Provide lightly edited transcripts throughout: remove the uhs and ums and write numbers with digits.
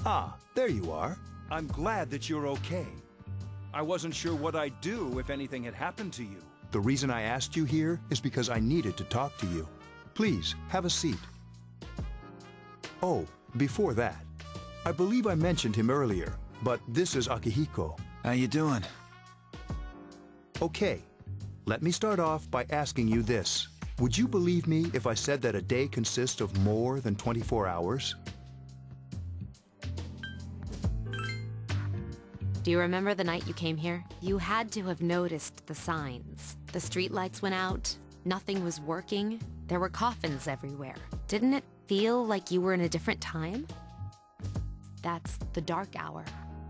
Ah, there you are. I'm glad that you're okay. I wasn't sure what I'd do if anything had happened to you. The reason I asked you here is because I needed to talk to you. Please, have a seat. Oh, before that, I believe I mentioned him earlier, but this is Akihiko. How you doing? Okay, let me start off by asking you this. Would you believe me if I said that a day consists of more than 24 hours? Do you remember the night you came here? You had to have noticed the signs. The streetlights went out, nothing was working, there were coffins everywhere. Didn't it feel like you were in a different time? That's the dark hour,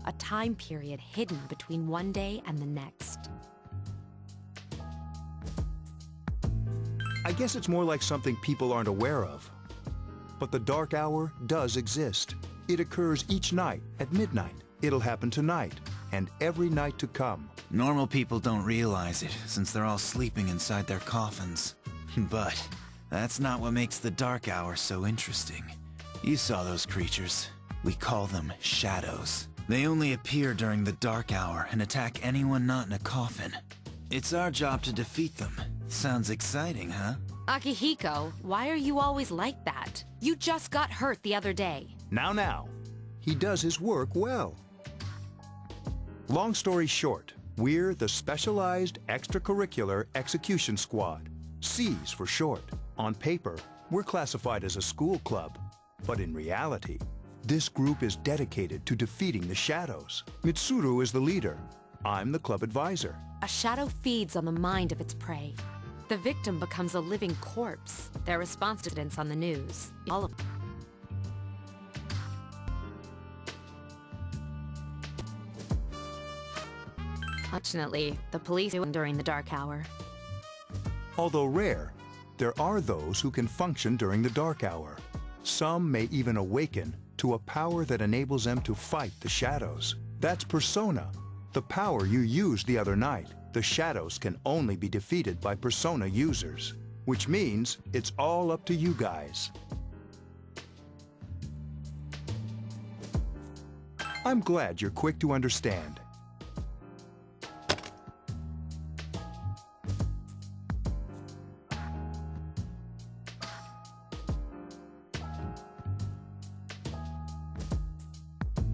a time period hidden between one day and the next. I guess it's more like something people aren't aware of. But the dark hour does exist. It occurs each night at midnight. It'll happen tonight, and every night to come. Normal people don't realize it, since they're all sleeping inside their coffins. But that's not what makes the dark hour so interesting. You saw those creatures. We call them shadows. They only appear during the dark hour and attack anyone not in a coffin. It's our job to defeat them. Sounds exciting, huh? Akihiko, why are you always like that? You just got hurt the other day. Now. He does his work well. Long story short, we're the Specialized Extracurricular Execution Squad. SEAS for short. On paper, we're classified as a school club. But in reality, this group is dedicated to defeating the shadows. Mitsuru is the leader. I'm the club advisor. A shadow feeds on the mind of its prey. The victim becomes a living corpse. Their response to incidents on the news. All of Fortunately, the police do during the dark hour. Although rare, there are those who can function during the dark hour. Some may even awaken to a power that enables them to fight the shadows. That's Persona, the power you used the other night. The shadows can only be defeated by Persona users, which means it's all up to you guys. I'm glad you're quick to understand.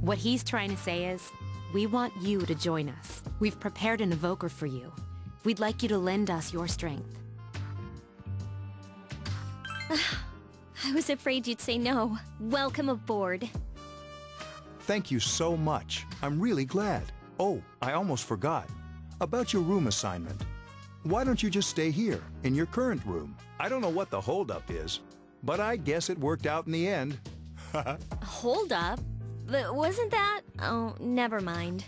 What he's trying to say is, we want you to join us. We've prepared an evoker for you. We'd like you to lend us your strength. I was afraid you'd say no. Welcome aboard. Thank you so much. I'm really glad. Oh, I almost forgot. About your room assignment. Why don't you just stay here, in your current room? I don't know what the holdup is, but I guess it worked out in the end. Hold up? But wasn't that? Oh, never mind.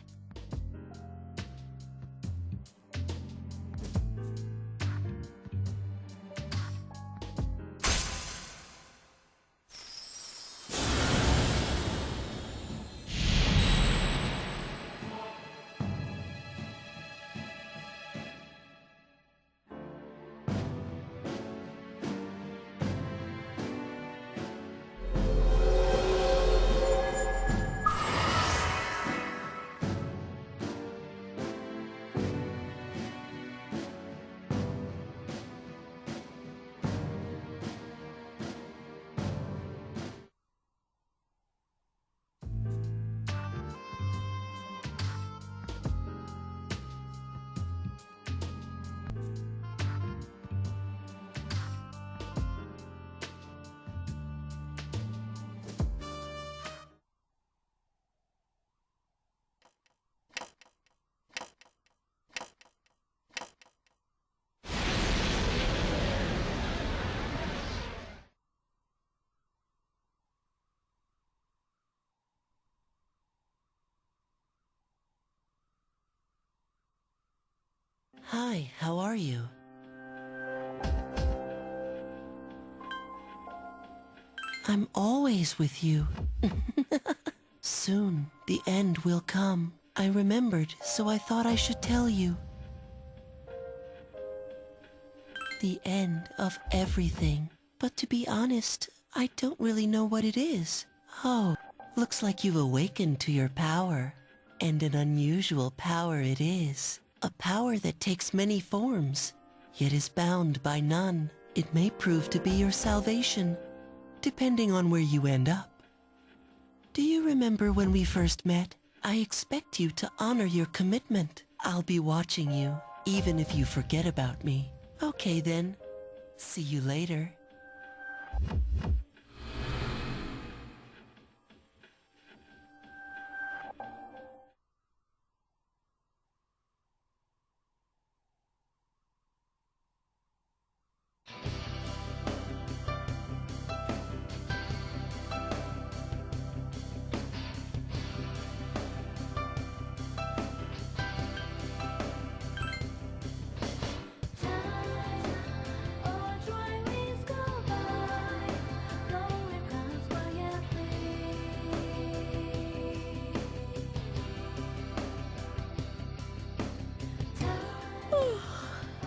Hi, how are you? I'm always with you. Soon, the end will come. I remembered, so I thought I should tell you. The end of everything. But to be honest, I don't really know what it is. Oh, Looks like you've awakened to your power. And an unusual power it is. A power that takes many forms, yet is bound by none. It may prove to be your salvation, depending on where you end up. Do you remember when we first met? I expect you to honor your commitment. I'll be watching you, even if you forget about me. Okay then. See you later.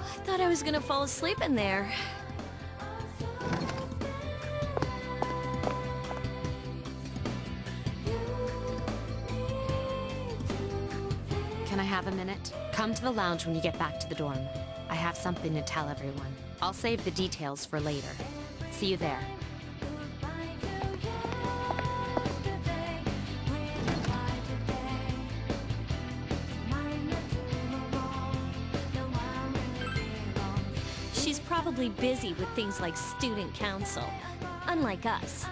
I thought I was gonna fall asleep in there. Can I have a minute? Come to the lounge when you get back to the dorm. I have something to tell everyone. I'll save the details for later. See you there. She's probably busy with things like student council, unlike us.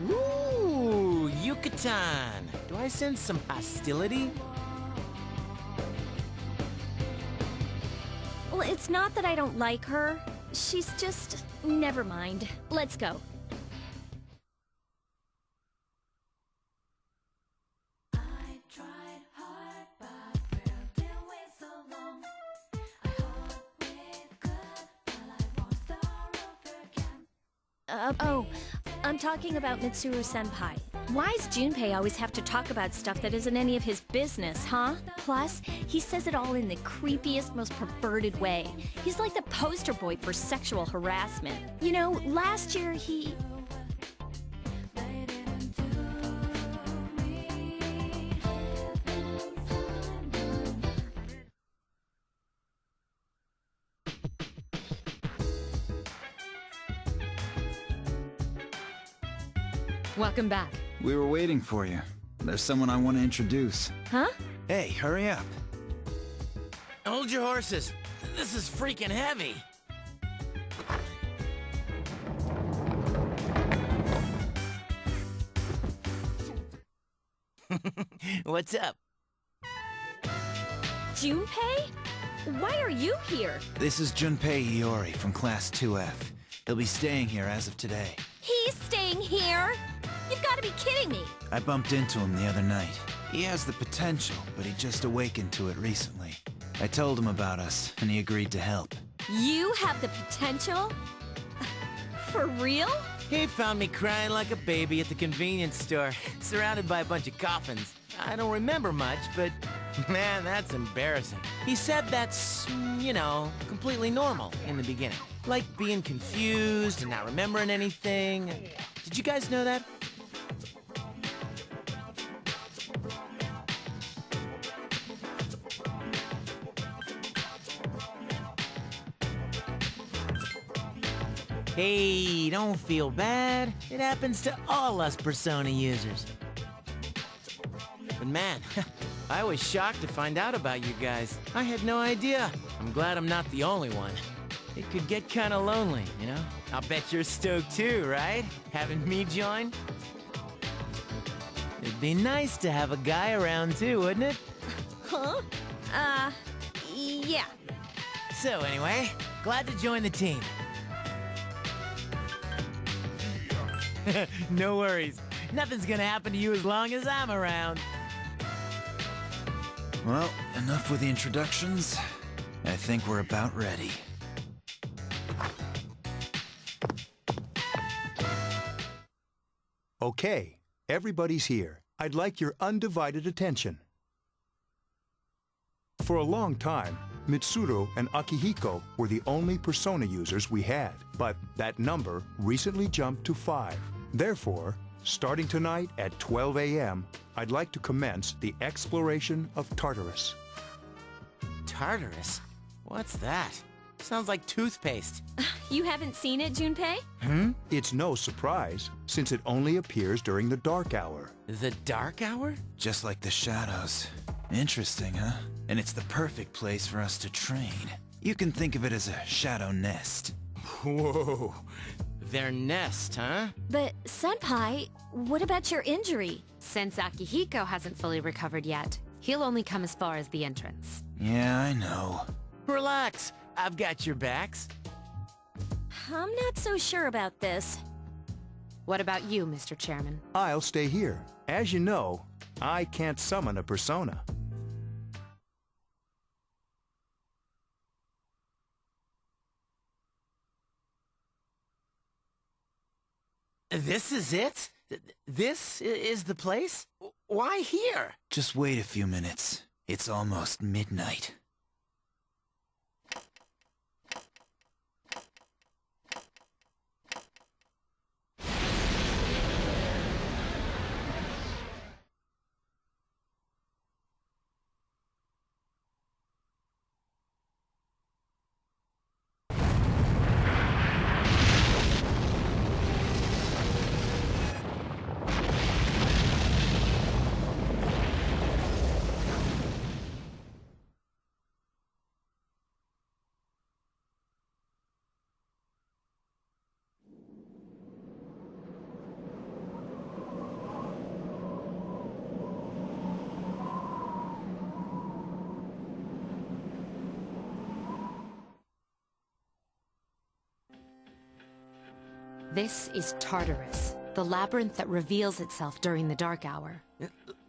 Ooh, Yucatan. Do I sense some hostility? Well, it's not that I don't like her. She's just... Never mind. Let's go. Oh, I'm talking about Mitsuru-senpai. Why's Junpei always have to talk about stuff that isn't any of his business, huh? Plus, he says it all in the creepiest, most perverted way. He's like the poster boy for sexual harassment. You know, last year he... Welcome back. We were waiting for you. There's someone I want to introduce. Huh? Hey, hurry up. Hold your horses. This is freaking heavy. What's up? Junpei? Why are you here? This is Junpei Iori from Class 2F. He'll be staying here as of today. He's staying here? You've got to be kidding me. I bumped into him the other night. He has the potential, but he just awakened to it recently. I told him about us, and he agreed to help. You have the potential? For real? He found me crying like a baby at the convenience store, surrounded by a bunch of coffins. I don't remember much, but man, that's embarrassing. He said that's, you know, completely normal in the beginning. Like being confused and not remembering anything. Did you guys know that? Hey, don't feel bad. It happens to all us Persona users. But man, I was shocked to find out about you guys. I had no idea. I'm glad I'm not the only one. It could get kinda lonely, you know? I'll bet you're stoked too, right? Having me join? It'd be nice to have a guy around too, wouldn't it? Huh? Yeah. So anyway, glad to join the team. No worries. Nothing's gonna happen to you as long as I'm around. Well, enough with the introductions. I think we're about ready. Okay, everybody's here. I'd like your undivided attention. For a long time, Mitsuru and Akihiko were the only Persona users we had, but that number recently jumped to 5. Therefore, Starting tonight at 12 a.m., I'd like to commence the exploration of Tartarus. Tartarus? What's that? Sounds like toothpaste. You haven't seen it, Junpei? It's no surprise, since it only appears during the dark hour. The dark hour? Just like the shadows. Interesting, huh? And it's the perfect place for us to train. You can think of it as a shadow nest. Whoa. Their nest, huh? But, Senpai, what about your injury? Since Akihiko hasn't fully recovered yet, he'll only come as far as the entrance. Yeah, I know. Relax. I've got your backs. I'm not so sure about this. What about you, Mr. Chairman? I'll stay here. As you know, I can't summon a persona. This is it? This is the place? Why here? Just wait a few minutes. It's almost midnight. This is Tartarus, the labyrinth that reveals itself during the dark hour.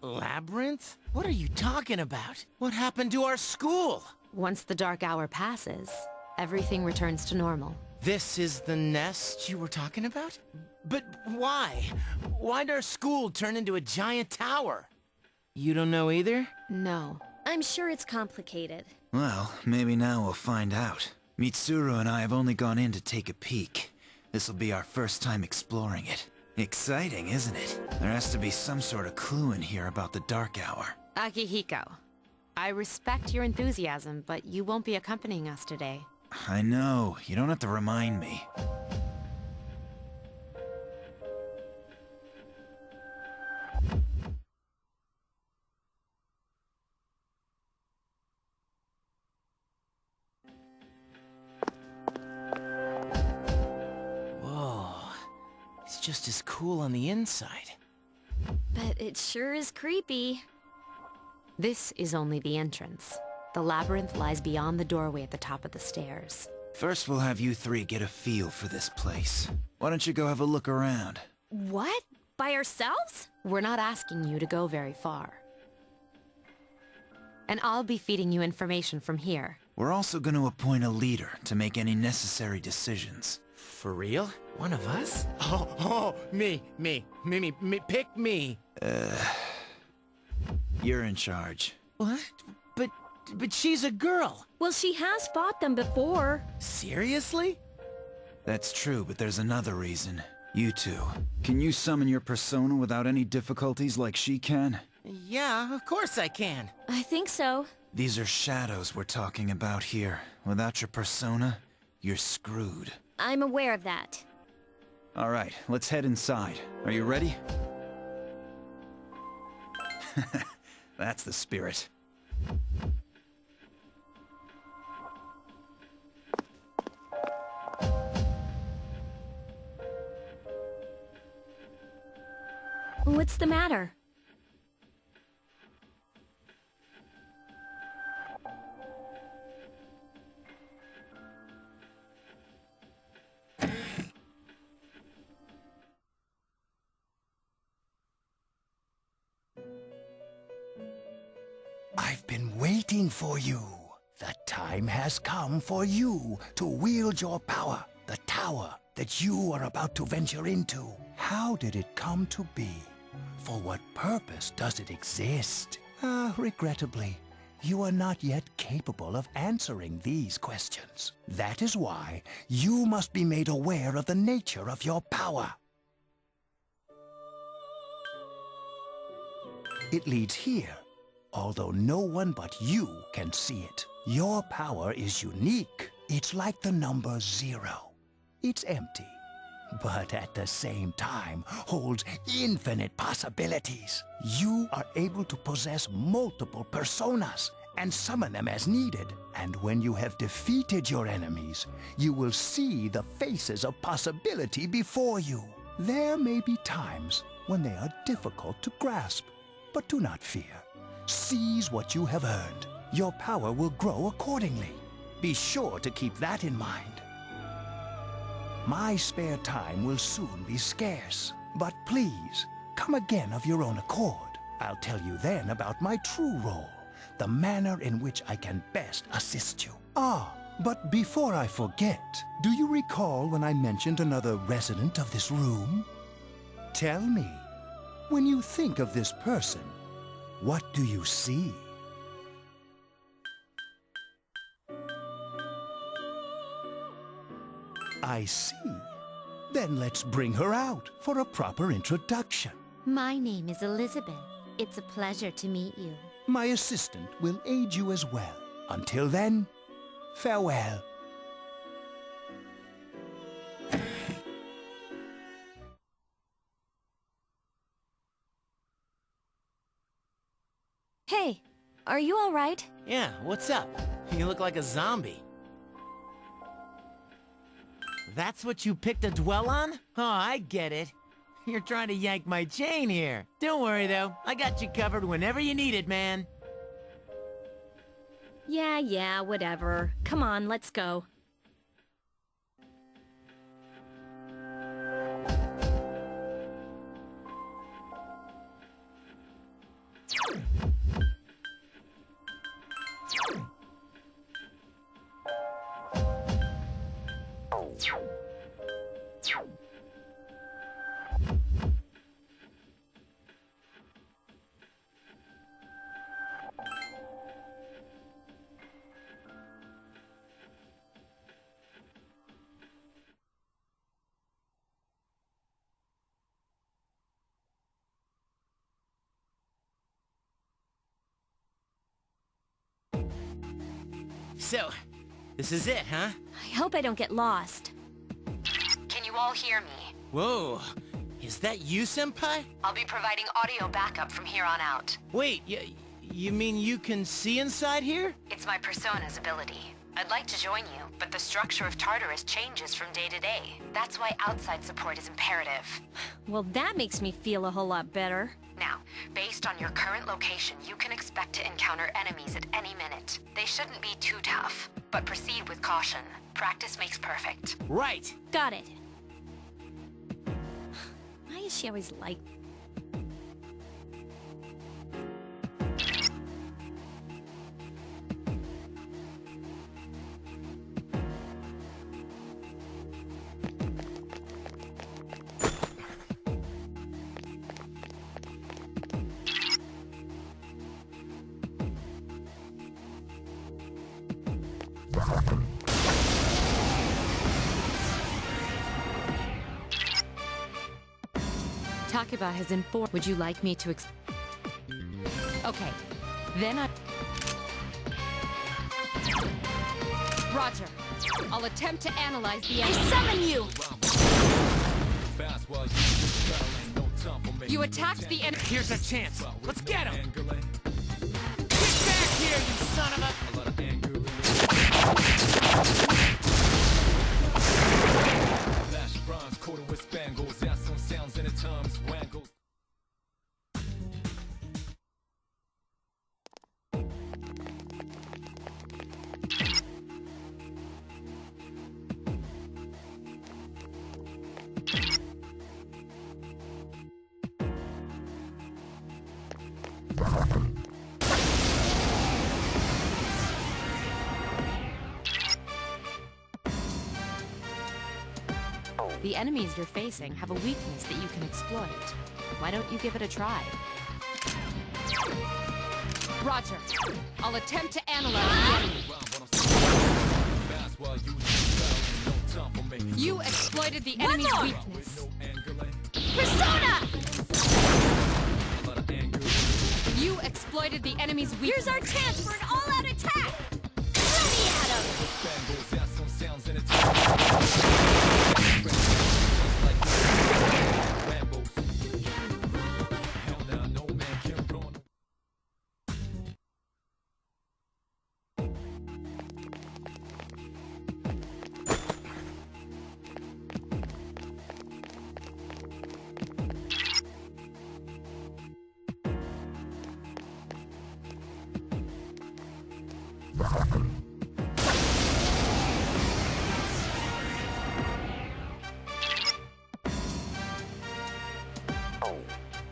Labyrinth? What are you talking about? What happened to our school? Once the dark hour passes, everything returns to normal. This is the nest you were talking about? But why? Why'd our school turn into a giant tower? You don't know either? No. I'm sure it's complicated. Well, maybe now we'll find out. Mitsuru and I have only gone in to take a peek. This'll be our first time exploring it. Exciting, isn't it? There has to be some sort of clue in here about the dark hour. Akihiko, I respect your enthusiasm, but you won't be accompanying us today. I know. You don't have to remind me. It's just as cool on the inside. But it sure is creepy. This is only the entrance. The labyrinth lies beyond the doorway at the top of the stairs. First, we'll have you three get a feel for this place. Why don't you go have a look around? What? By ourselves? We're not asking you to go very far. And I'll be feeding you information from here. We're also going to appoint a leader to make any necessary decisions. For real? One of us? Oh, me, pick me. You're in charge. What? But she's a girl. Well, she has fought them before. Seriously? That's true, but there's another reason. You two. Can you summon your persona without any difficulties like she can? Yeah, of course I can. I think so. These are shadows we're talking about here. Without your persona, you're screwed. I'm aware of that. All right, let's head inside. Are you ready? That's the spirit. What's the matter? I've been waiting for you. The time has come for you to wield your power, the tower that you are about to venture into. How did it come to be? For what purpose does it exist? Regrettably, you are not yet capable of answering these questions. That is why you must be made aware of the nature of your power. It leads here, although no one but you can see it. Your power is unique. It's like the number 0. It's empty, but at the same time holds infinite possibilities. You are able to possess multiple personas and summon them as needed. And when you have defeated your enemies, you will see the faces of possibility before you. There may be times when they are difficult to grasp, but do not fear. Seize what you have earned. Your power will grow accordingly. Be sure to keep that in mind. My spare time will soon be scarce, but please, come again of your own accord. I'll tell you then about my true role, the manner in which I can best assist you. But before I forget, do you recall when I mentioned another resident of this room? Tell me, when you think of this person, what do you see? I see. Then let's bring her out for a proper introduction. My name is Elizabeth. It's a pleasure to meet you. My assistant will aid you as well. Until then, farewell. Hey, are you all right? Yeah, what's up? You look like a zombie. That's what you picked to dwell on? Oh, I get it. You're trying to yank my chain here. Don't worry, though. I got you covered whenever you need it, man. Yeah, whatever. Come on, let's go. So, this is it, huh? I hope I don't get lost. Can you all hear me? Whoa, is that you, Senpai? I'll be providing audio backup from here on out. Wait, you mean you can see inside here? It's my persona's ability. I'd like to join you, but the structure of Tartarus changes from day to day. That's why outside support is imperative. Well, that makes me feel a whole lot better. Now, based on your current location, you can expect to encounter enemies at any minute. They shouldn't be too tough, but proceed with caution. Practice makes perfect. Right. Got it. Why is she always like... Takeba has informed. Would you like me to Okay, then I... Roger. I'll attempt to analyze the I summon you! You attacked the enemy. Here's a chance. Let's get him! Get back here, you son of a... The enemies you're facing have a weakness that you can exploit. Why don't you give it a try? Roger. I'll attempt to analyze the enemy. You exploited the enemy's weakness. Persona! exploited the enemy's weakness. Here's our chance for an all-out attack! Let me at him!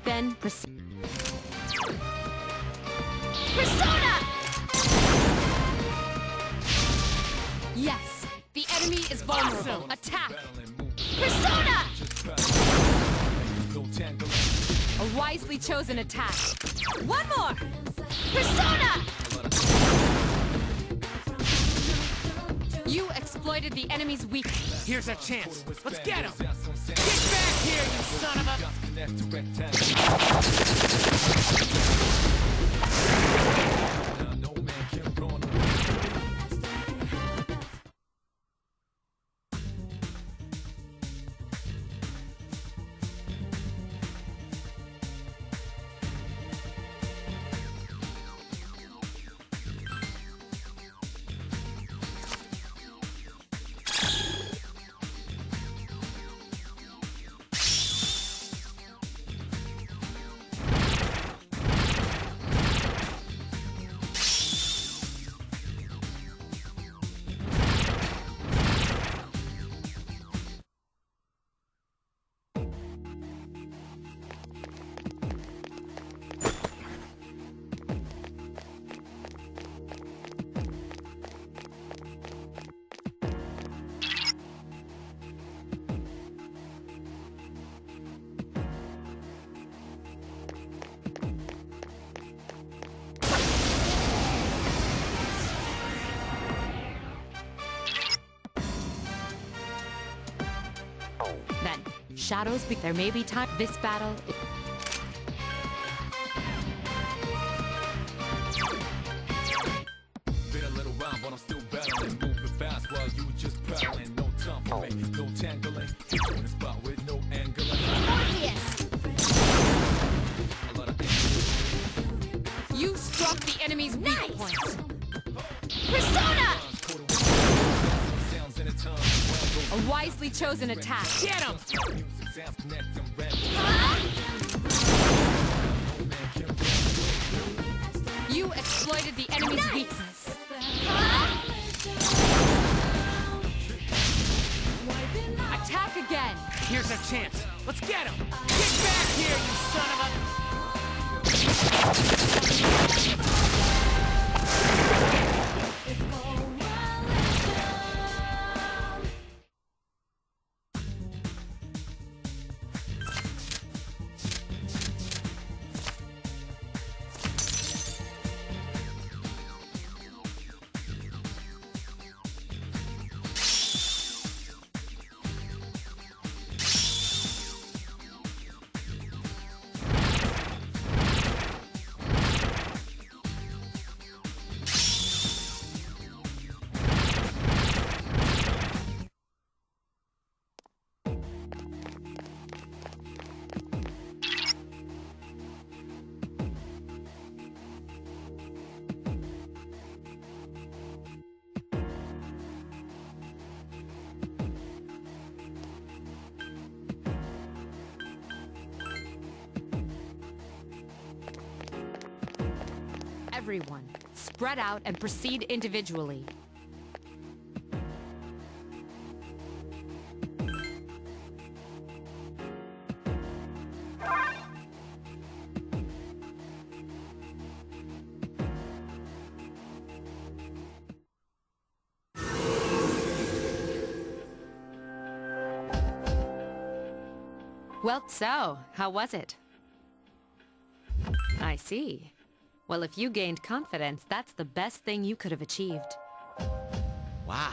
Then proceed. Persona! Yes, the enemy is vulnerable. Attack! Persona! A wisely chosen attack. One more! Persona! You exploited the enemy's weakness. Here's our chance. Let's get him! Get back here, you son of a... Then, shadows, there may be time. This battle. Been a little while, but I'm still battling. Moving fast while you just prowling. No time for me, no tangling. In a spot with no angling. A lot of You struck the enemy's weak point. Persona! A wisely chosen attack. Get him! You exploited the enemy's weakness. Attack again. Here's our chance. Let's get him! Get back here, you son of a... Everyone, spread out and proceed individually. Well, so, how was it? I see. Well, if you gained confidence, that's the best thing you could have achieved. Wow,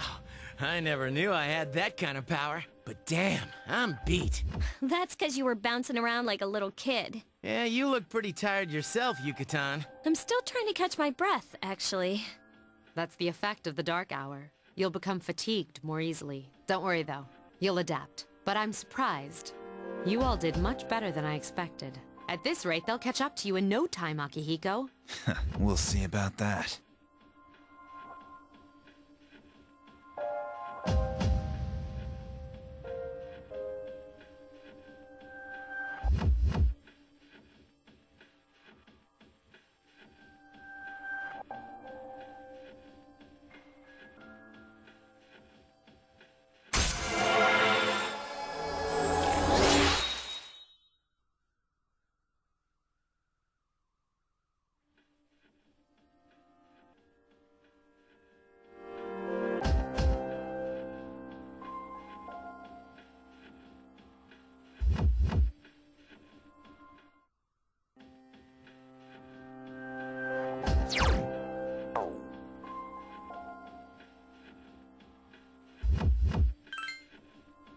I never knew I had that kind of power. but damn, I'm beat. That's because you were bouncing around like a little kid. Yeah, you look pretty tired yourself, Yucatan. I'm still trying to catch my breath, actually. That's the effect of the dark hour. You'll become fatigued more easily. Don't worry, though. You'll adapt. But I'm surprised. You all did much better than I expected. At this rate, they'll catch up to you in no time, Akihiko. We'll see about that.